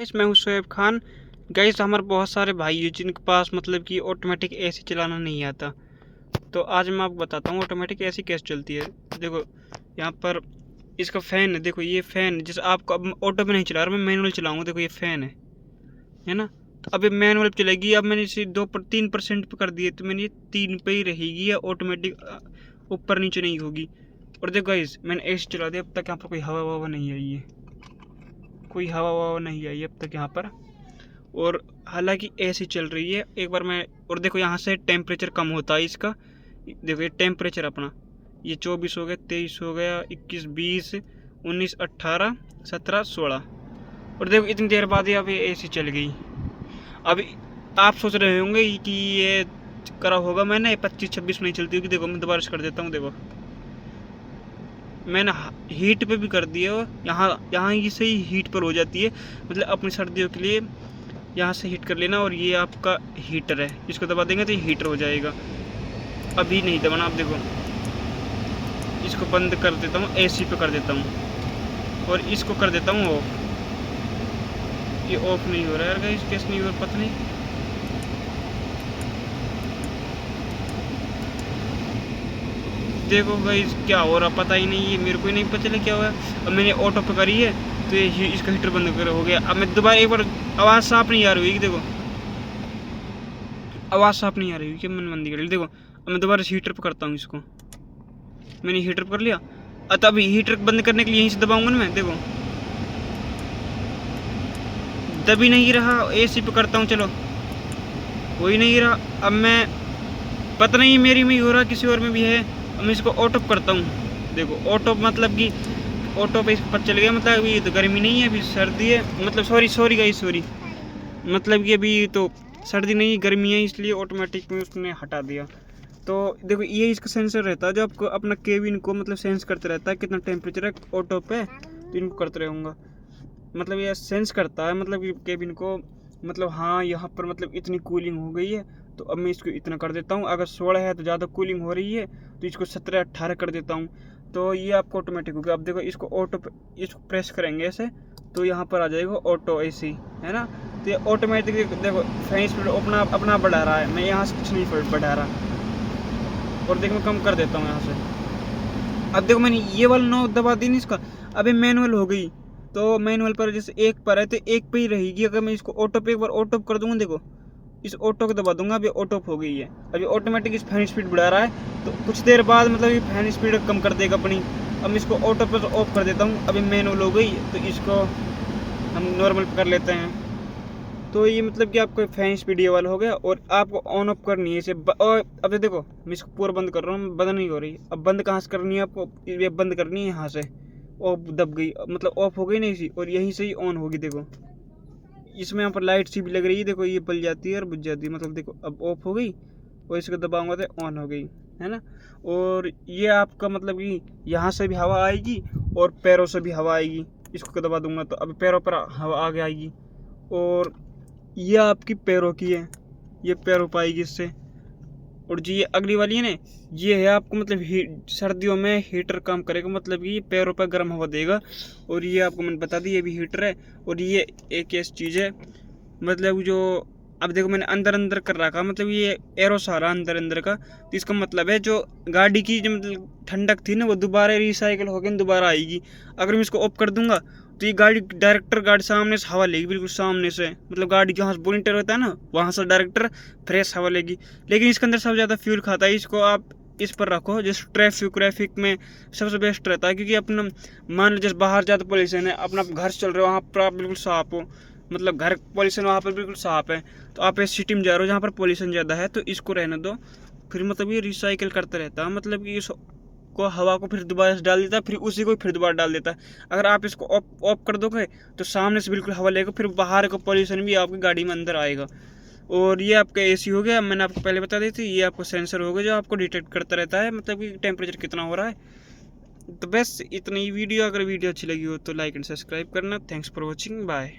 Guys मैं हूं Shoaib Khan. Guys हमारे बहुत सारे भाई हैं जिनके पास मतलब कि ऑटोमेटिक एसी चलाना नहीं आता। तो आज मैं आपको बताता हूँ ऑटोमेटिक एसी कैसे चलती है। देखो यहाँ पर इसका फ़ैन है। देखो ये फ़ैन जैसे आपको अब ऑटो में नहीं चला रहा, मैं मैनुअल चलाऊँगा। देखो ये फ़ैन है ना। तो अब ये मैनुअल चलेगी। अब मैंने इसे 3% पे कर दिए तो मैंने ये 3 पे ही रहेगी या ऑटोमेटिक ऊपर नीचे नहीं होगी। और देखो गाइस मैंने एसी चला दिया, अब तक यहाँ पर कोई हवा ववा नहीं आई है, कोई हवा ववा नहीं आई अब तक यहाँ पर। और हालांकि ऐसी चल रही है। एक बार मैं और देखो यहाँ से टेम्परेचर कम होता है इसका। देखो ये टेम्परेचर अपना ये 24 हो गया, 23 हो गया, 21, 20, 19, 18, 17, 16। और देखो इतनी देर बाद ही अब ये एसी चल गई। अभी आप सोच रहे होंगे कि ये करा होगा मैंने 25-26 नहीं चलती होगी। देखो मैं दोबारा से कर देता हूँ। देखो मैंने हीट पे भी कर दिया। यहाँ यहाँ से ही हीट पर हो जाती है, मतलब अपनी सर्दियों के लिए यहाँ से हीट कर लेना। और ये आपका हीटर है, इसको दबा देंगे तो ये हीटर हो जाएगा। अभी नहीं दबाना। आप देखो इसको बंद कर देता हूँ, एसी पे कर देता हूँ और इसको कर देता हूँ ऑफ। ये ऑफ नहीं हो रहा है यार गाइस, कैसे नहीं हो रहा पता नहीं। देखो गाइस क्या हो रहा पता ही नहीं है, मेरे को ही नहीं पता चला क्या हुआ। अब मैंने ऑटो पे करी है तो ये इसका हीटर बंद कर हो गया। अब मैं दोबारा एक बार आवाज़ साफ नहीं आ रही होगी। देखो आवाज़ साफ नहीं आ रही होगी, मैंने बंद कर ली। देखो अब मैं दोबारा हीटर पर करता हूँ इसको। मैंने हीटर कर लिया। अब अभी हीटर बंद करने के लिए यहीं से दबाऊंगा ना मैं। देखो दबी नहीं रहा, एसी पे करता हूँ। चलो हो ही नहीं रहा। अब मैं पता नहीं मेरी में ही हो रहा किसी और में भी है। अब मैं इसको ऑटो करता हूँ। देखो ऑटो मतलब कि ऑटो पे पता चल गया, मतलब अभी तो गर्मी नहीं है, अभी सर्दी है। मतलब सॉरी गाइस सॉरी, मतलब कि अभी तो सर्दी नहीं गर्मी है, इसलिए ऑटोमेटिक में उसने हटा दिया। तो देखो ये इसका सेंसर रहता है जो आपको अपना केबिन को मतलब सेंस करते रहता है कितना टेम्परेचर है ऑटो पे। तो इनको करते रहूँगा, मतलब ये सेंस करता है मतलब कि केबिन को, मतलब हाँ यहाँ पर मतलब इतनी कूलिंग हो गई है। तो अब मैं इसको इतना कर देता हूँ। अगर 16 है तो ज़्यादा कूलिंग हो रही है तो इसको 17-18 कर देता हूँ। तो ये आपको ऑटोमेटिक होगा। अब देखो इसको इसको प्रेस करेंगे ऐसे तो यहाँ पर आ जाएगा ऑटो एसी, है ना। तो ये ऑटोमेटिक देखो फैन स्पीड अपना बढ़ा रहा है, मैं यहाँ से कुछ नहीं बढ़ा रहा। और देखो मैं कम कर देता हूँ यहाँ से। अब देखो मैंने ये वाला 9 दबा दी नहीं इसका, अभी मैनुअल हो गई। तो मैनुअल पर जैसे एक पर है तो एक पे ही रहेगी। अगर मैं इसको ऑटो पे एक बार ऑटो कर दूंगा, देखो इस ऑटो को दबा दूंगा, अभी ऑटो हो गई है। अभी ऑटोमेटिक इस फैन स्पीड बढ़ा रहा है तो कुछ देर बाद मतलब ये फैन स्पीड कम कर देगा अपनी। अब मैं इसको ऑटो पे ऑफ कर देता हूँ। अभी मैनुअल हो गई तो इसको हम नॉर्मल कर लेते हैं। तो ये मतलब कि आपको फैन स्पीड ये वाला हो गया। और आपको ऑन ऑफ करनी है इसे और अब देखो मैं इसको पूरा बंद कर रहा हूँ, बंद नहीं हो रही। अब बंद कहाँ से करनी है आपको, ये बंद करनी है यहाँ से। ऑफ दब गई, मतलब ऑफ हो गई नहीं सी, और यहीं से ही ऑन होगी। देखो इसमें यहाँ पर लाइट सी भी लग रही है, देखो ये बल जाती है और बुझ जाती है। मतलब देखो अब ऑफ हो गई और इसको दबाऊंगा तो ऑन हो गई, है ना। और ये आपका मतलब कि यहाँ से भी हवा आएगी और पैरों से भी हवा आएगी। इसको दबा दूंगा तो अब पैरों पर हवा आगे आएगी। और ये आपकी पैरों की है, ये पैरों पर आएगी इससे। और जी ये अगली वाली है ना, ये है आपको मतलब सर्दियों में हीटर काम करेगा, मतलब कि ये पैरों पर गर्म हवा देगा। और ये आपको मैंने बता दी ये भी हीटर है। और ये एक ऐसी चीज़ है मतलब जो अब देखो मैंने अंदर कर रखा, मतलब ये एरो सारा अंदर का। तो इसका मतलब है जो गाड़ी की जो मतलब ठंडक थी ना वो दोबारा रिसाइकिल होकर दोबारा आएगी। अगर मैं इसको ऑफ कर दूंगा तो ये गाड़ी सामने से हवा लेगी, बिल्कुल सामने से। मतलब गाड़ी के वहाँ से बोनेटर होता है ना, वहाँ से डायरेक्टर फ्रेश हवा लेगी। लेकिन इसके अंदर सबसे ज़्यादा फ्यूल खाता है। इसको आप इस पर रखो जैसे ट्रैफिक में सबसे बेस्ट रहता है। क्योंकि अपना मान लो जैसे बाहर ज़्यादा पोल्यूशन है, अपना घर चल रहे हो वहाँ पर आप बिल्कुल साफ हो, मतलब घर पॉल्यूशन वहाँ पर बिल्कुल साफ है। तो आप ऐसी सिटी में जा रहे हो जहाँ पर पॉल्यूशन ज़्यादा है तो इसको रहने दो। फिर मतलब ये रिसाइकिल करता रहता है, मतलब कि को हवा को फिर दोबारा से डाल देता है, फिर उसी को फिर दोबारा डाल देता है। अगर आप इसको ऑफ कर दोगे तो सामने से बिल्कुल हवा लेगा, फिर बाहर का पॉल्यूशन भी आपकी गाड़ी में अंदर आएगा। और ये आपका एसी हो गया, मैंने आपको पहले बता दी थी। ये आपको सेंसर हो गया जो आपको डिटेक्ट करता रहता है, मतलब कि टेम्परेचर कितना हो रहा है। तो बस इतनी वीडियो, अगर वीडियो अच्छी लगी हो तो लाइक एंड सब्सक्राइब करना। Thanks for watching, bye.